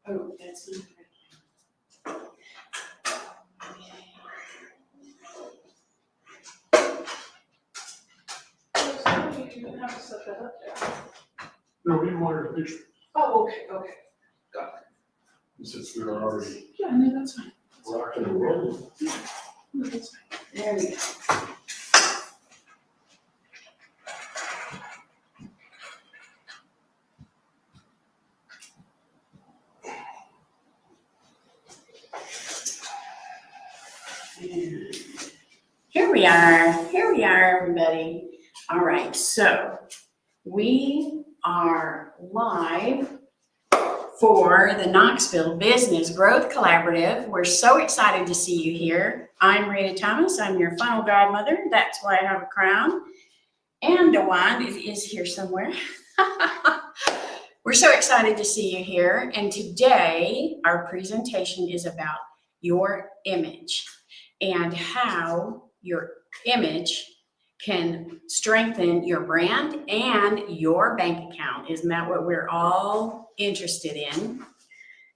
Oh, that's not right. Okay. You didn't have to set that up there. No, we wanted a picture, Oh, okay, got since we were already it. Yeah, no, that's fine. rocking and rolling. No, that's fine. There we go. Here we are, everybody. All right, so we are live for the Knoxville Business Growth Collaborative. We're so excited to see you here. I'm Rita Thomas. I'm your funnel godmother. That's why I have a crown. And Dewan is here somewhere. We're so excited to see you here. And today, our presentation is about your image and how your image can strengthen your brand and your bank account. Isn't that what we're all interested in?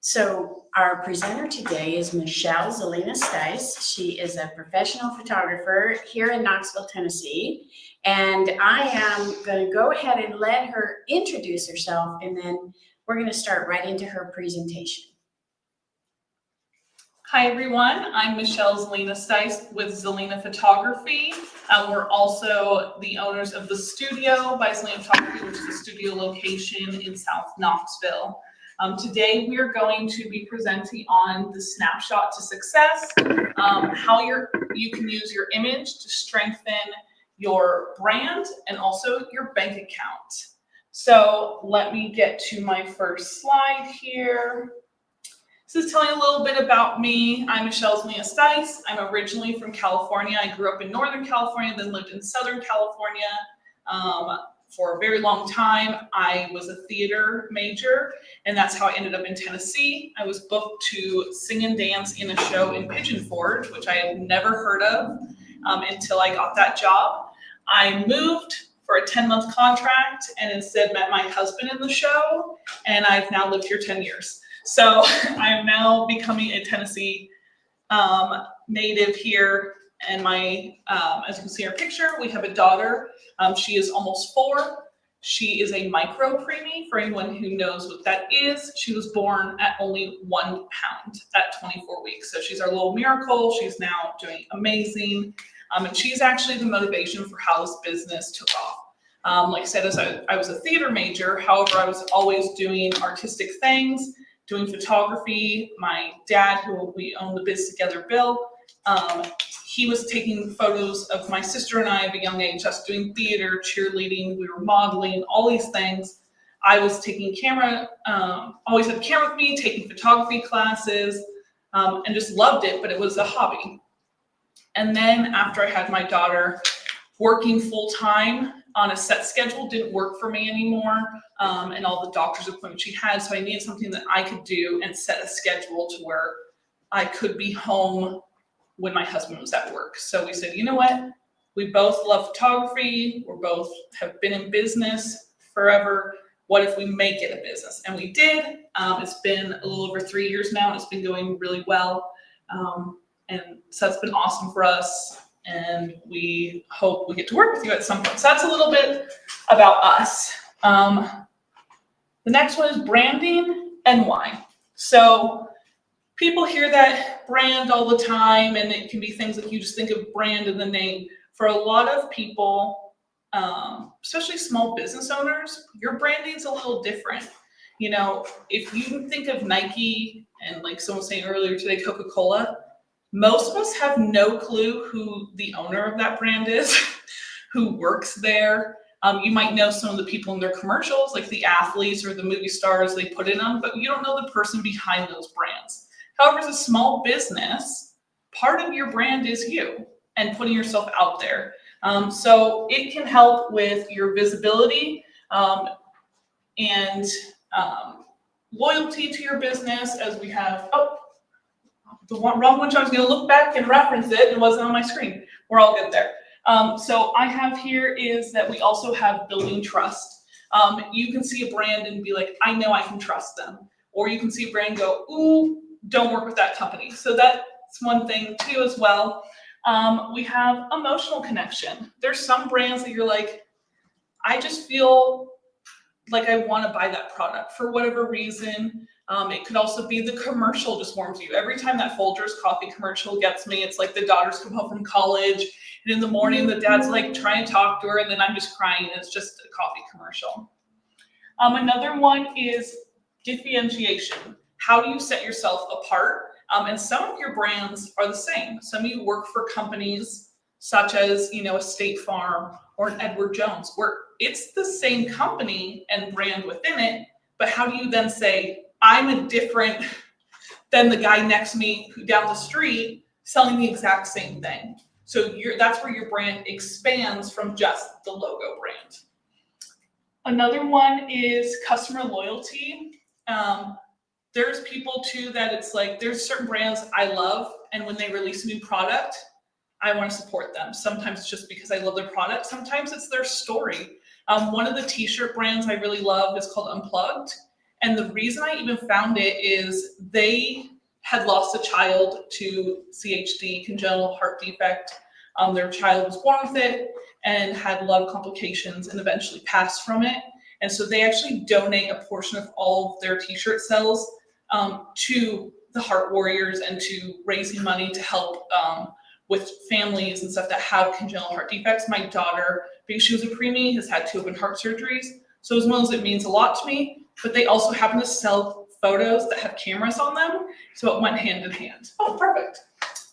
So our presenter today is Michelle Zelina Stice. She is a professional photographer here in Knoxville, Tennessee. And I am going to go ahead and let her introduce herself, and then we're going to start right into her presentation. Hi everyone, I'm Michelle Zelina Stice with Zelina Photography. We're also the owners of the studio by Zelina Photography, which is a studio location in South Knoxville. Today we are going to be presenting on the Snapshot to Success, how you can use your image to strengthen your brand and also your bank account. So let me get to my first slide here. This is telling a little bit about me. I'm Michelle Zelina Stice. I'm originally from California. I grew up in Northern California, then lived in Southern California for a very long time. I was a theater major, and that's how I ended up in Tennessee. I was booked to sing and dance in a show in Pigeon Forge, which I had never heard of until I got that job. I moved for a 10-month contract and instead met my husband in the show, and I've now lived here 10 years. So I'm now becoming a Tennessee native here, and as you can see in our picture, we have a daughter. She is almost 4. She is a micro preemie. For anyone who knows what that is, she was born at only 1 pound at 24 weeks. So she's our little miracle. She's now doing amazing. And she's actually the motivation for how this business took off. Like I said, I was a theater major. However, I was always doing artistic things, doing photography. My dad, who we own the biz together, Bill, he was taking photos of my sister and I at a young age, us doing theater, cheerleading, we were modeling, all these things. I was taking camera, always had a camera with me, taking photography classes, and just loved it, but it was a hobby. And then after I had my daughter, working full time on a set schedule didn't work for me anymore, and all the doctor's appointments she had. So I needed something that I could do and set a schedule to where I could be home when my husband was at work. So we said, you know what? We both love photography. We both have been in business forever. What if we make it a business? And we did. It's been a little over 3 years now, and it's been going really well. And so that's been awesome for us. And we hope we get to work with you at some point. So that's a little bit about us. The next one is branding and why. So people hear that brand all the time, and it can be things like you just think of brand in the name. For a lot of people, especially small business owners, your branding's a little different. You know, if you think of Nike and, like someone was saying earlier today, Coca-Cola, most of us have no clue who the owner of that brand is, who works there. You might know some of the people in their commercials, like the athletes or the movie stars they put in them, but you don't know the person behind those brands. However, as a small business, part of your brand is you and putting yourself out there. So it can help with your visibility and loyalty to your business, as we have, wrong one, I was gonna look back and reference it, it wasn't on my screen. We're all good there. So I have here is that we also have building trust. You can see a brand and be like, I know I can trust them. or you can see a brand and go, ooh, don't work with that company. So that's one thing too as well. We have emotional connection. There's some brands that you're like, I just feel like I want to buy that product for whatever reason. It could also be the commercial just warms you. Every time that Folgers coffee commercial gets me, it's like the daughters come home from college, and in the morning the dad's like trying to talk to her, and then I'm just crying. It's just a coffee commercial. Another one is differentiation. How do you set yourself apart? And some of your brands are the same. Some of you work for companies such as, a State Farm or an Edward Jones, where it's the same company and brand within it, but how do you then say, I'm a different than the guy next to me who down the street selling the exact same thing? So that's where your brand expands from just the logo brand. Another one is customer loyalty. There's people too that it's like, there's certain brands I love, and when they release a new product, I want to support them. Sometimes it's just because I love their product. Sometimes it's their story. One of the t-shirt brands I really love is called Unplugged. And the reason I even found it is they had lost a child to CHD, congenital heart defect. Their child was born with it and had a lot of complications and eventually passed from it. And so they actually donate a portion of all of their t-shirt sales to the Heart Warriors and to raising money to help with families and stuff that have congenital heart defects. My daughter, because she was a preemie, has had 2 open heart surgeries. So as well as it means a lot to me, but they also happen to sell photos that have cameras on them. So it went hand in hand. Oh, perfect.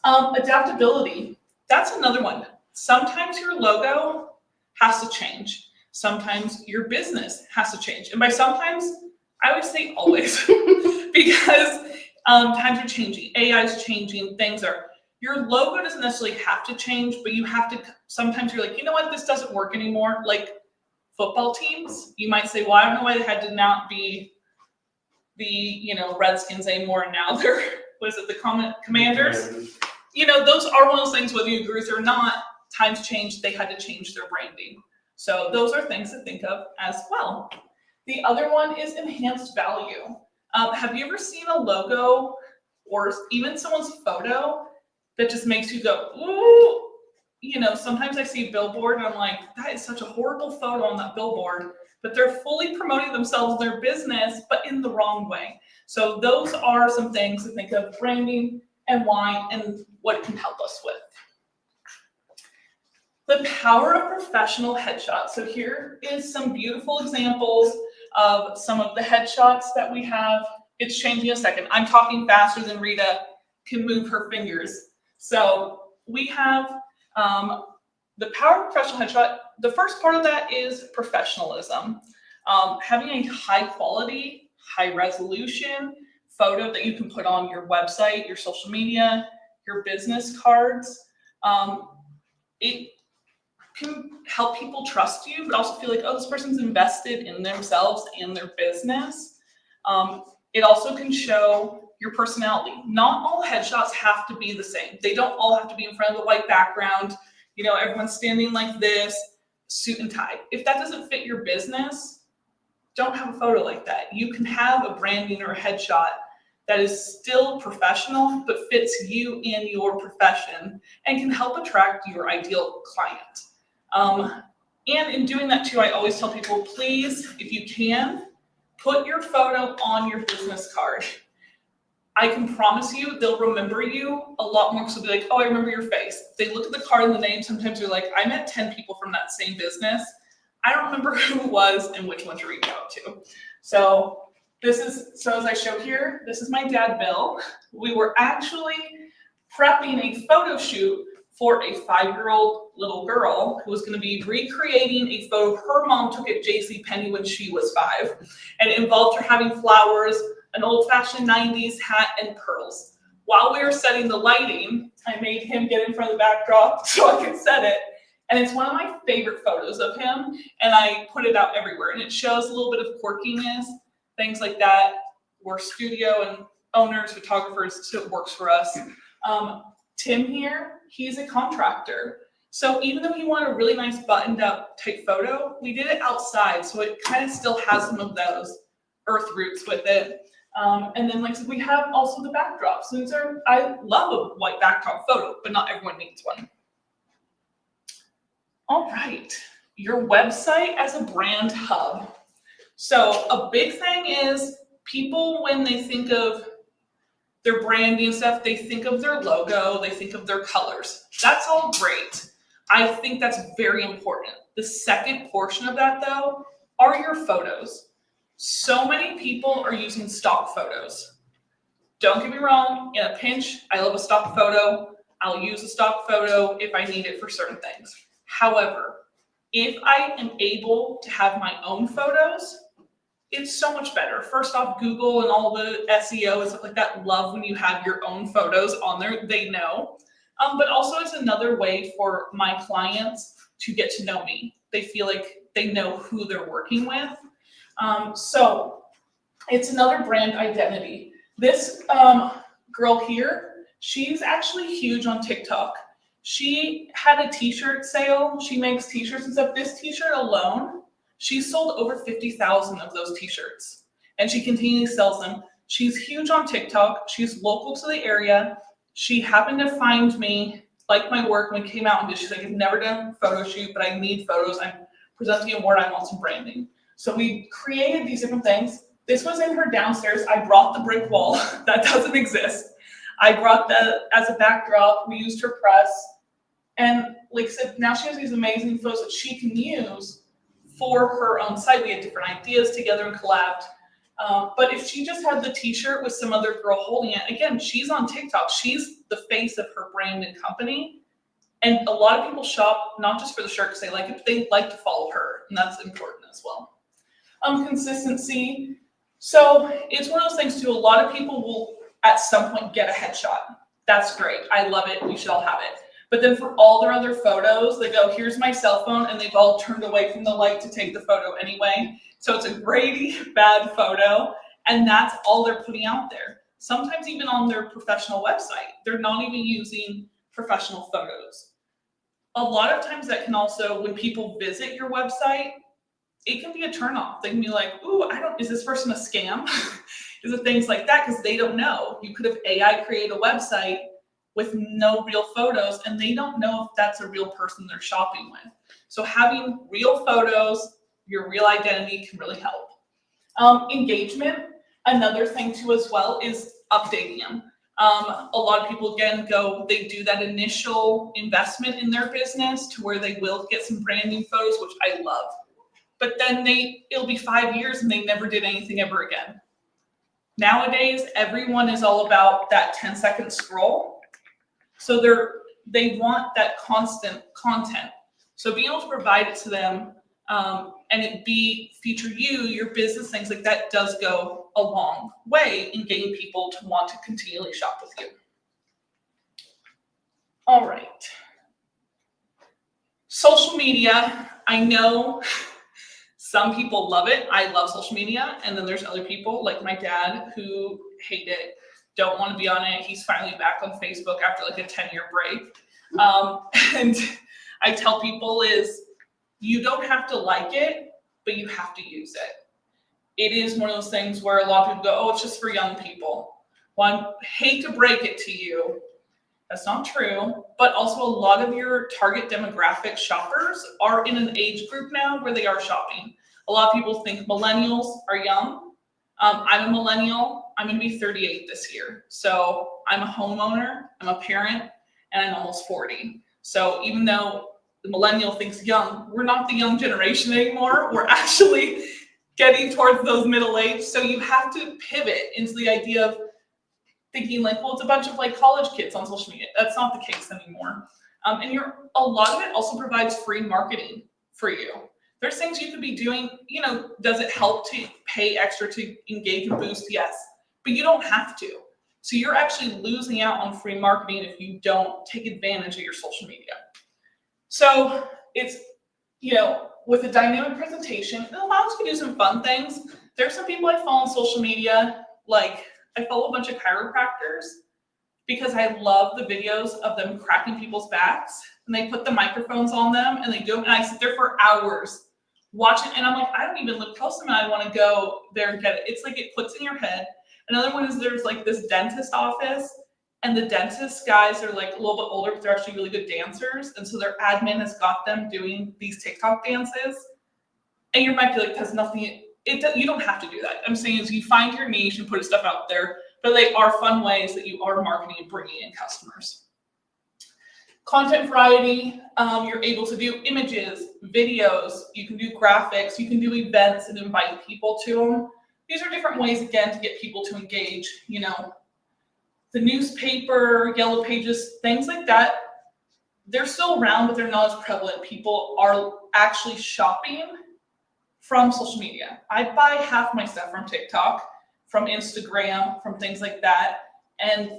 Adaptability. That's another one. Sometimes your logo has to change. Sometimes your business has to change. And by sometimes, I would say always, because times are changing. AI is changing. Things are. Your logo doesn't necessarily have to change, but you have to, sometimes you're like, you know what, this doesn't work anymore. Like football teams, you might say, well, I don't know why they had to not be the, Redskins anymore, and now they're, the Commanders? Those are one of those things, whether you agree with it or not, times changed, they had to change their branding. So those are things to think of as well. The other one is enhanced value. Have you ever seen a logo or even someone's photo that just makes you go, ooh? Sometimes I see a billboard and I'm like, that is such a horrible photo on that billboard, but they're fully promoting themselves, their business, but in the wrong way. So those are some things to think of, branding and why and what it can help us with. The power of professional headshots. So here is some beautiful examples of some of the headshots that we have. It's changing a second. I'm talking faster than Rita can move her fingers. So we have the power of professional headshot. The first part of that is professionalism. Having a high quality, high resolution photo that you can put on your website, your social media, your business cards. It can help people trust you, but also feel like, oh, this person's invested in themselves and their business. It also can show your personality. Not all headshots have to be the same. They don't all have to be in front of the white background. Everyone's standing like this, suit and tie. If that doesn't fit your business, don't have a photo like that. You can have a branding or a headshot that is still professional, but fits you in your profession and can help attract your ideal client. And in doing that too, I always tell people, please, if you can, put your photo on your business card. I can promise you they'll remember you a lot more, because they'll be like, oh, I remember your face. If they look at the card and the name, sometimes you're like, I met 10 people from that same business. I don't remember who it was and which one to reach out to. So as I show here, this is my dad, Bill. We were actually prepping a photo shoot for a 5-year-old little girl who was going to be recreating a photo her mom took at JCPenney when she was 5. And it involved her having flowers, an old-fashioned 90s hat, and pearls. While we were setting the lighting, I made him get in front of the backdrop so I could set it. And it's one of my favorite photos of him, and I put it out everywhere. And it shows a little bit of quirkiness, things like that. We're studio and owners, photographers, so it works for us. Tim here, he's a contractor. So even though he wanted a really nice buttoned up type photo, we did it outside. So it kind of still has some of those earth roots with it. And then like I said, we have also the backdrops. So I love a white backdrop photo, but not everyone needs one. All right, your website as a brand hub. So a big thing is people, when they think of their branding and stuff, they think of their logo, they think of their colors. That's all great. I think that's very important. The second portion of that though are your photos. So many people are using stock photos. Don't get me wrong, in a pinch, I love a stock photo. I'll use a stock photo if I need it for certain things. However, if I am able to have my own photos, it's so much better. First off, Google and all the SEO and stuff like that love when you have your own photos on there. They know. But also it's another way for my clients to get to know me. They feel like they know who they're working with. So it's another brand identity. This girl here, she's actually huge on TikTok. She had a t-shirt sale. She makes t-shirts and stuff. This t-shirt alone, she sold over 50,000 of those t-shirts, and she continually sells them. She's huge on TikTok. She's local to the area. She happened to find me, like my work, when we came out and did. She's like, I've never done a photo shoot, but I need photos. I'm presenting an award. I want some branding. So we created these different things. This was in her downstairs. I brought the brick wall. That doesn't exist. I brought that as a backdrop. We used her press. And like I said, now she has these amazing photos that she can use for her own site. We had different ideas together and collabed. But if she just had the t-shirt with some other girl holding it, again, she's on TikTok. She's the face of her brand and company. And a lot of people shop not just for the shirt because they like it, but they like to follow her. And that's important as well. Consistency. So it's one of those things too. A lot of people will at some point get a headshot. That's great. I love it. You should all have it. But then for all their other photos, they go, here's my cell phone, and they've all turned away from the light to take the photo anyway. So it's a grainy, bad photo, and that's all they're putting out there. Sometimes even on their professional website, they're not even using professional photos. A lot of times that can also, when people visit your website, it can be a turnoff. They can be like, ooh, is this person a scam? Is it things like that? Because they don't know. You could have AI create a website with no real photos, and they don't know if that's a real person they're shopping with. So having real photos, your real identity can really help. Engagement, another thing too as well is updating them. A lot of people again they do that initial investment in their business to where they will get some branding photos, which I love. But then it'll be 5 years and they never did anything ever again. Nowadays, everyone is all about that 10-second scroll. So they want that constant content. So being able to provide it to them and it feature your business, things like that does go a long way in getting people to want to continually shop with you. All right. Social media, I know some people love it. I love social media. And then there's other people like my dad who hate it, don't want to be on it. He's finally back on Facebook after like a 10-year break. And I tell people you don't have to like it, but you have to use it. It is one of those things where a lot of people go, oh, it's just for young people. Well, I hate to break it to you. That's not true. But also a lot of your target demographic shoppers are in an age group now where they are shopping. A lot of people think millennials are young. I'm a millennial. I'm going to be 38 this year. So I'm a homeowner, I'm a parent, and I'm almost 40. So even though the millennial thinks young, we're not the young generation anymore. We're actually getting towards those middle age. So you have to pivot into the idea of thinking like, well, it's a bunch of like college kids on social media. That's not the case anymore. And a lot of it also provides free marketing for you. There's things you could be doing, does it help to pay extra to engage and boost? Yes, but you don't have to. So you're actually losing out on free marketing if you don't take advantage of your social media. So it's, with a dynamic presentation, it allows you to do some fun things. There's some people I follow on social media, like I follow a bunch of chiropractors because I love the videos of them cracking people's backs, and they put the microphones on them and they do it, and I sit there for hours watching, and I'm like, I don't even live close to them, and I want to go there and get it. It's like it puts in your head. Another one is there's like this dentist office, and the dentist guys are like a little bit older, but they're actually really good dancers. And so their admin has got them doing these TikTok dances. And you might be like, that's nothing, you don't have to do that. I'm saying is you find your niche and put stuff out there, but they are fun ways that you are marketing and bringing in customers. Content variety, you're able to do images, videos, you can do graphics, you can do events and invite people to them. These are different ways, again, to get people to engage, you know. The newspaper, yellow pages, things like that, they're still around, but they're not as prevalent. People are actually shopping from social media. I buy half my stuff from TikTok, from Instagram, from things like that. And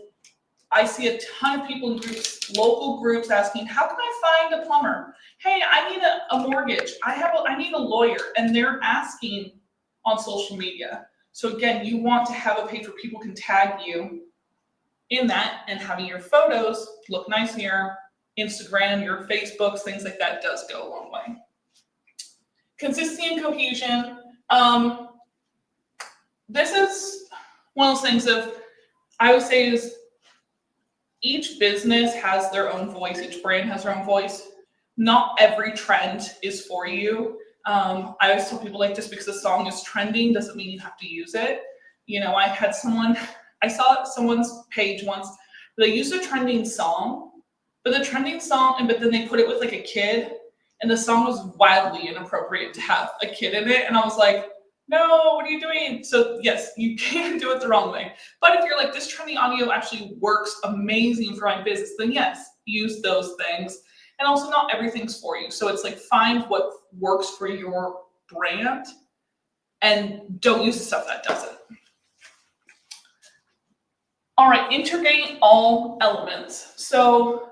I see a ton of people in groups, local groups, asking, how can I find a plumber? Hey, I need a mortgage. I need a lawyer. And they're asking on social media. So again, you want to have a page where people can tag you in that, and having your photos look nice in your Instagram, your Facebooks, things like that does go a long way. Consistency and cohesion. This is one of those things of, I would say is, each business has their own voice, each brand has their own voice. Not every trend is for you. I always tell people, like, just because a song is trending doesn't mean you have to use it. You know, I saw someone's page once, they used a trending song, but then they put it with like a kid, and the song was wildly inappropriate to have a kid in it. And I was like, no, what are you doing? So yes, you can do it the wrong way. But if you're like, this trending audio actually works amazing for my business, then yes, use those things. And also, not everything's for you. So it's like, find what works for your brand and don't use the stuff that doesn't. All right, integrate all elements. So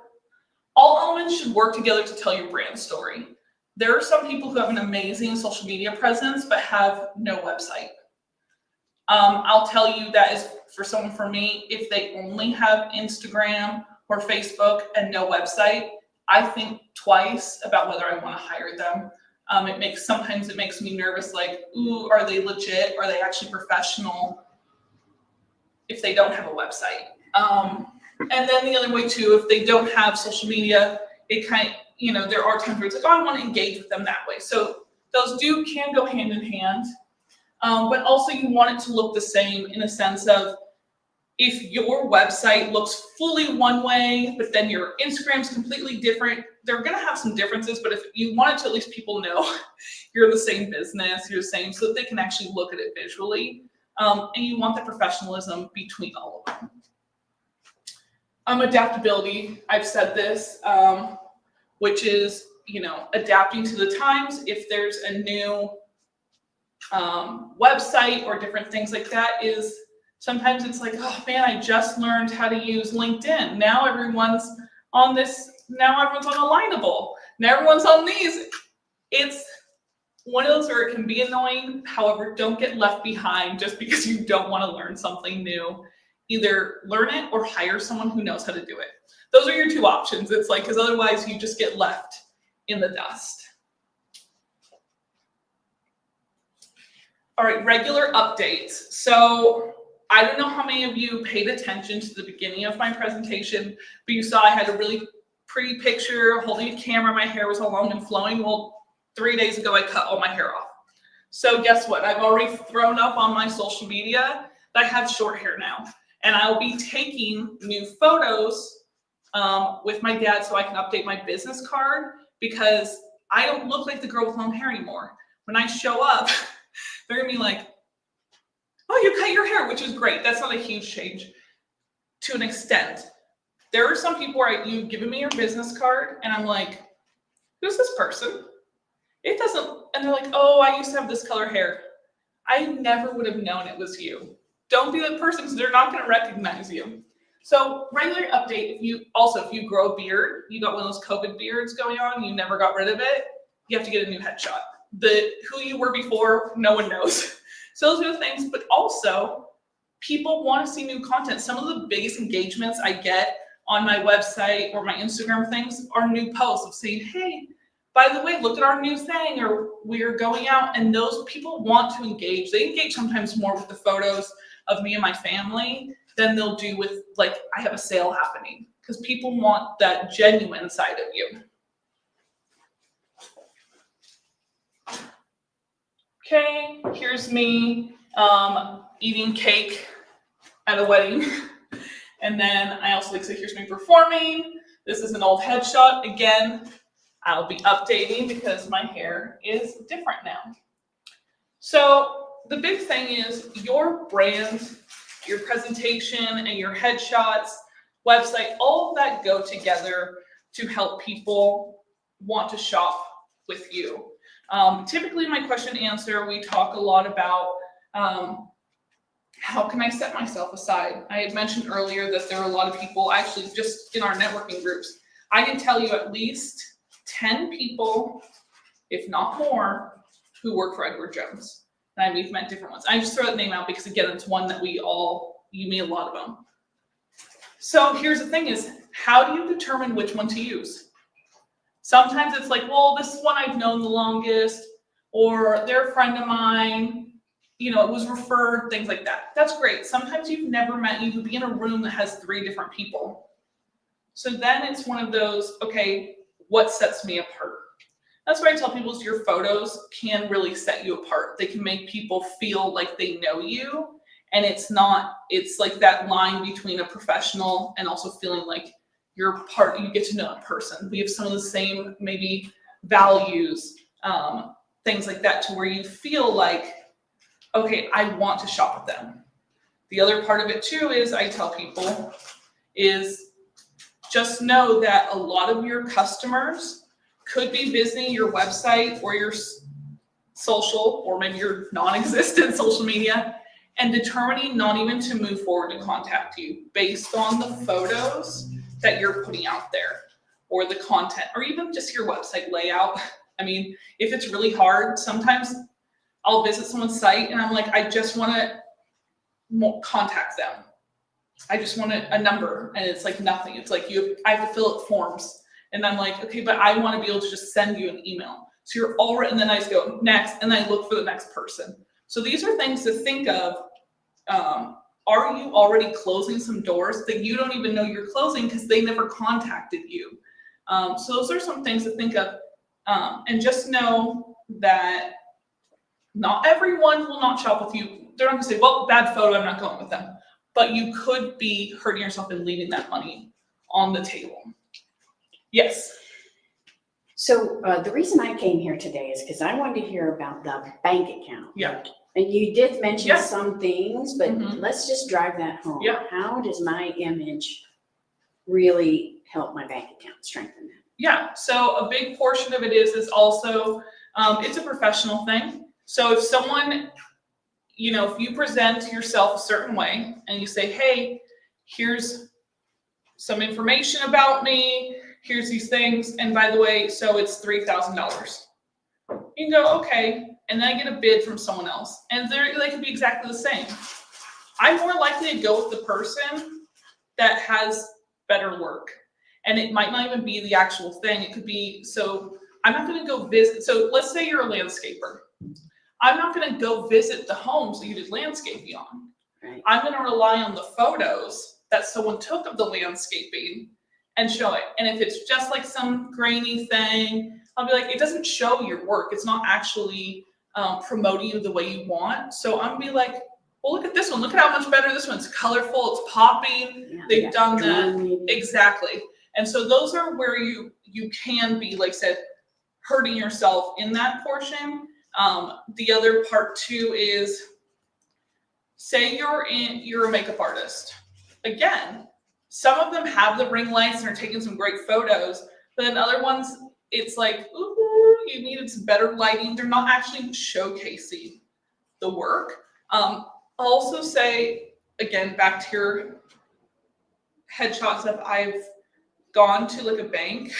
all elements should work together to tell your brand story. There are some people who have an amazing social media presence but have no website. I'll tell you that is for me, if they only have Instagram or Facebook and no website, I think twice about whether I want to hire them. Sometimes it makes me nervous, like, ooh, are they legit? Are they actually professional if they don't have a website? And then the other way too, if they don't have social media, it kind of, you know, there are times where it's like, oh, I want to engage with them that way. So those can go hand in hand. But also you want it to look the same in a sense of, if your website looks fully one way, but then your Instagram's completely different, they're going to have some differences. But if you want it to at least people know you're the same business, you're the same, so that they can actually look at it visually. And you want the professionalism between all of them. Adaptability, I've said this, which is, you know, adapting to the times. If there's a new website or different things like that, is sometimes it's like, oh man, I just learned how to use LinkedIn. Now everyone's on this, now everyone's on Alignable. Now everyone's on these. It's one of those where it can be annoying. However, don't get left behind just because you don't want to learn something new. Either learn it or hire someone who knows how to do it. Those are your two options. It's like, because otherwise you just get left in the dust. All right, regular updates. So I don't know how many of you paid attention to the beginning of my presentation, but you saw I had a really pretty picture holding a camera. My hair was all long and flowing. Well, 3 days ago, I cut all my hair off. So guess what? I've already thrown up on my social media that I have short hair now. And I'll be taking new photos with my dad so I can update my business card, because I don't look like the girl with long hair anymore. When I show up, they're gonna be like, oh, you cut your hair, which is great. That's not a huge change to an extent. There are some people where you've given me your business card and I'm like, who's this person? It doesn't, and they're like, oh, I used to have this color hair. I never would have known it was you. Don't be that person, because they're not going to recognize you. So regular update, if you grow a beard, you got one of those COVID beards going on, you never got rid of it, you have to get a new headshot. Who you were before, no one knows. So those are the things, but also people want to see new content. Some of the biggest engagements I get on my website or my Instagram things are new posts of saying, hey, by the way, look at our new thing, or we're going out, and those people want to engage. They engage sometimes more with the photos, of me and my family than they'll do with like, I have a sale happening, because people want that genuine side of you. Okay, here's me eating cake at a wedding. And then I also like, so here's me performing. This is an old headshot. Again, I'll be updating because my hair is different now. So the big thing is your brand, your presentation, and your headshots, website, all of that go together to help people want to shop with you. Typically, my question and answer, we talk a lot about how can I set myself aside? I had mentioned earlier that there are a lot of people, actually just in our networking groups, I can tell you at least 10 people, if not more, who work for Edward Jones. And we've met different ones. I just throw that name out because again, it's one that you meet a lot of them. So here's the thing is, how do you determine which one to use? Sometimes it's like, well, this one I've known the longest, or they're a friend of mine, it was referred, things like that. That's great. Sometimes you've never met, you could be in a room that has 3 different people. So then it's one of those, okay, what sets me apart? That's what I tell people is your photos can really set you apart. They can make people feel like they know you. And it's like that line between a professional and also feeling like you're part, you get to know a person. We have some of the same maybe values, things like that, to where you feel like, okay, I want to shop with them. The other part of it too is I tell people is just know that a lot of your customers could be visiting your website or your social, or maybe your non-existent social media, and determining not even to move forward to contact you based on the photos that you're putting out there, or the content, or even just your website layout. I mean, if it's really hard, sometimes I'll visit someone's site and I'm like, I just want to contact them. I just want a number, and it's like nothing. It's like I have to fill out forms, and I'm like, okay, but I want to be able to just send you an email. So you're already, and then I just go next, and then I look for the next person. So these are things to think of. Are you already closing some doors that you don't even know you're closing because they never contacted you? So those are some things to think of. And just know that not everyone will not shop with you. They're not gonna say, well, bad photo, I'm not going with them. But you could be hurting yourself and leaving that money on the table. Yes. So the reason I came here today is because I wanted to hear about the bank account. Yeah. And you did mention Yeah. some things, but Mhm. let's just drive that home. Yeah. How does my image really help my bank account strengthen that? Yeah, so a big portion of it is also, it's a professional thing. So if someone, if you present yourself a certain way and you say, hey, here's some information about me, here's these things, and by the way, so it's $3,000. You can go, okay, and then I get a bid from someone else, and they could be exactly the same. I'm more likely to go with the person that has better work. And it might not even be the actual thing. It could be, so I'm not going to go visit. So let's say you're a landscaper. I'm not going to go visit the homes that you did landscaping on. Right. I'm going to rely on the photos that someone took of the landscaping and show it. And if it's just like some grainy thing, I'll be like, it doesn't show your work. It's not actually promoting you the way you want. So I'm going to be like, well, look at this one. Look at how much better this one's colorful. It's popping. Yeah, They've done that. maybe. Exactly. And so those are where you can be, like I said, hurting yourself in that portion. The other part too is, say you're a makeup artist. Again, some of them have the ring lights and are taking some great photos, but then other ones, it's like, ooh, you needed some better lighting. They're not actually showcasing the work. Also say, again, back to your headshot stuff, I've gone to like a bank,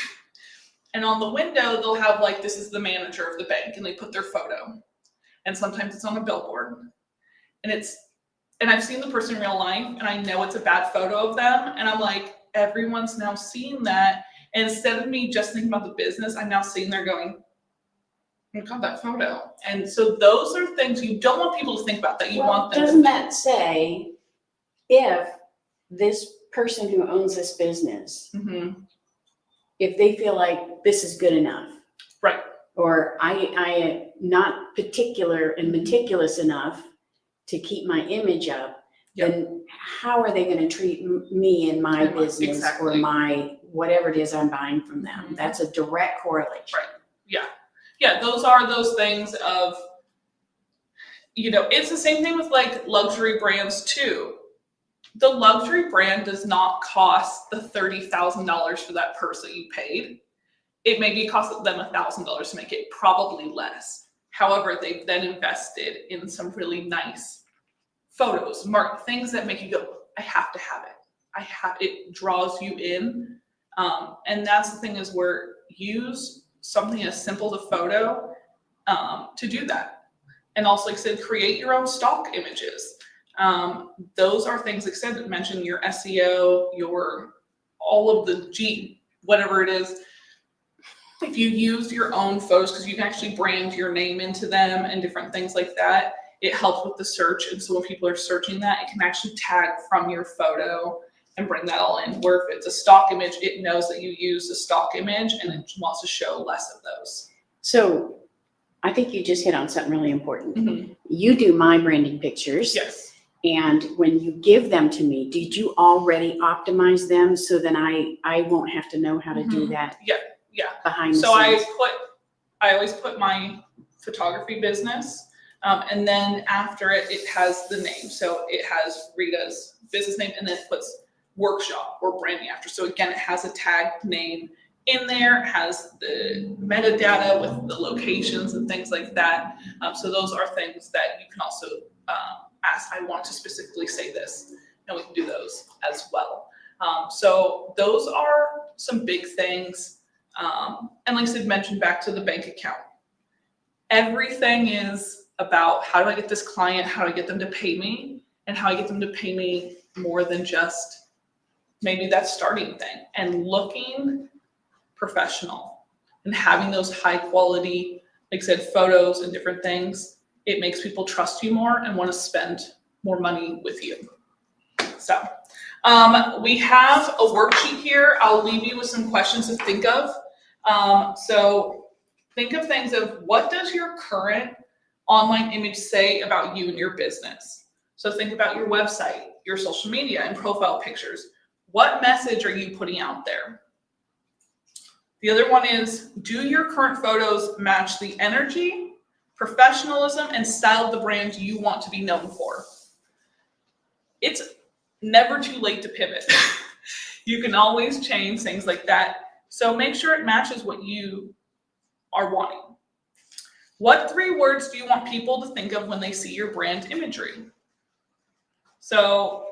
and on the window they'll have like, this is the manager of the bank, and they put their photo, and sometimes it's on a billboard, and I've seen the person in real life, and I know it's a bad photo of them, and I'm like, everyone's now seeing that, and instead of me just thinking about the business, I'm now sitting there going, I got that photo. And so those are things you don't want people to think about, that you Well, want them doesn't to that say if this person who owns this business, Mhm. if they feel like this is good enough? Right. Or I am not particular and meticulous enough to keep my image up, then how are they going to treat me and my business Exactly. or my whatever it is I'm buying from them? Mhm. That's a direct correlation. Right. Yeah, those are those things of, it's the same thing with like luxury brands too. The luxury brand does not cost the $30,000 for that purse that you paid. It maybe cost them $1,000 to make it, probably less. However, they've then invested in some really nice photos, things that make you go, I have to have it. It draws you in. And that's the thing, is where use something as simple as a photo to do that. And also, like I said, create your own stock images. Those are things, like I said, mention your SEO, all of the whatever it is. If you use your own photos, because you can actually brand your name into them and different things like that, it helps with the search. And so when people are searching that, it can actually tag from your photo and bring that all in. Where if it's a stock image, it knows that you use a stock image and it wants to show less of those. So I think you just hit on something really important. Mm-hmm. You do my branding pictures. Yes. And when you give them to me, did you already optimize them so then I won't have to know how to do that? Yeah. Behind the So scenes. I always put my photography business, and then after it has the name. So it has Rita's business name, and then it puts workshop or branding after. So again, it has a tag name in there, has the metadata with the locations and things like that. So those are things that you can also ask, I want to specifically say this, and we can do those as well. So those are some big things. And like I said, mentioned back to the bank account. Everything is about, how do I get this client, how do I get them to pay me, and how I get them to pay me more than just maybe that starting thing, and looking professional and having those high quality, like I said, photos and different things. It makes people trust you more and want to spend more money with you. So we have a worksheet here. I'll leave you with some questions to think of. So think of things of, what does your current online image say about you and your business? So think about your website, your social media, and profile pictures. What message are you putting out there? The other one is, do your current photos match the energy, professionalism, and style of the brand you want to be known for? It's never too late to pivot. You can always change things like that. So make sure it matches what you are wanting. What 3 words do you want people to think of when they see your brand imagery? So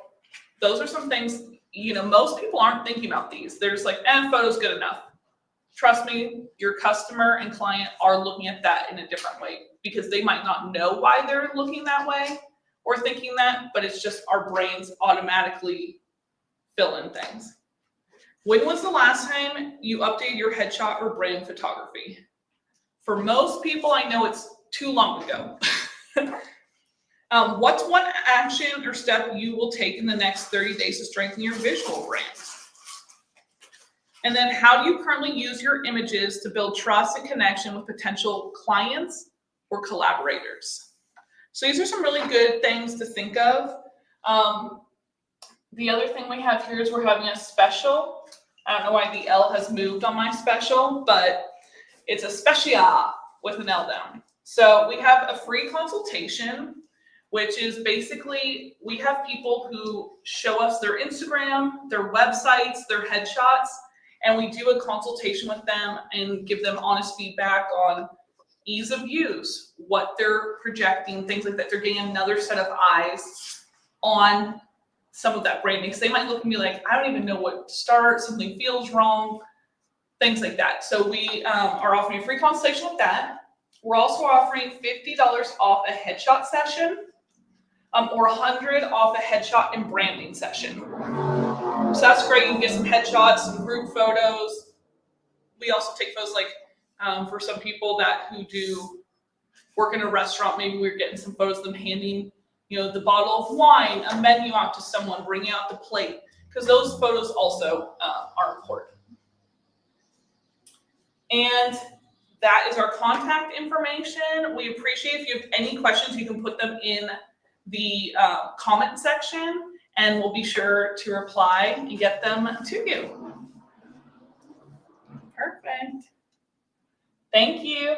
those are some things, most people aren't thinking about these. There's like, photo's good enough. Trust me, your customer and client are looking at that in a different way, because they might not know why they're looking that way or thinking that, but it's just our brains automatically fill in things. When was the last time you updated your headshot or brand photography? For most people, I know it's too long ago. What's one action or step you will take in the next 30 days to strengthen your visual brand? And then, how do you currently use your images to build trust and connection with potential clients or collaborators? So these are some really good things to think of. The other thing we have here is we're having a special. I don't know why the L has moved on my special, but it's a special with an L down. So we have a free consultation, which is basically, we have people who show us their Instagram, their websites, their headshots, and we do a consultation with them and give them honest feedback on ease of use, what they're projecting, things like that. They're getting another set of eyes on some of that branding. Because they might look at me like, I don't even know what to start, something feels wrong, things like that. So we are offering a free consultation with that. We're also offering $50 off a headshot session, or $100 off a headshot and branding session. So that's great. You can get some headshots, some group photos. We also take photos like For some people who do work in a restaurant, maybe we're getting some photos of them handing, the bottle of wine, a menu out to someone, bringing out the plate, because those photos also are important. And that is our contact information. We appreciate if you have any questions, you can put them in the comment section, and we'll be sure to reply and get them to you. Perfect. Thank you.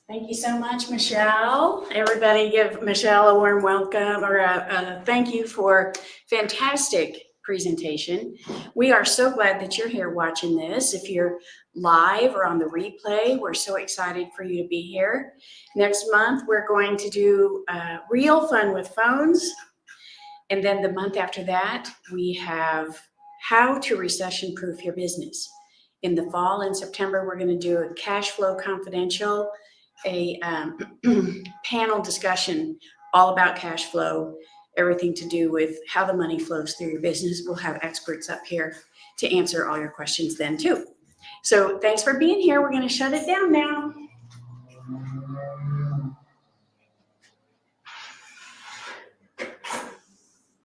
Thank you so much, Michelle. Everybody give Michelle a warm welcome or a thank you for fantastic presentation. We are so glad that you're here watching this. If you're live or on the replay, we're so excited for you to be here. Next month, we're going to do real fun with phones. And then the month after that, we have how to recession-proof your business. In the fall, in September, we're going to do a cash flow confidential, a panel discussion all about cash flow, everything to do with how the money flows through your business. We'll have experts up here to answer all your questions then too. So thanks for being here. We're going to shut it down now.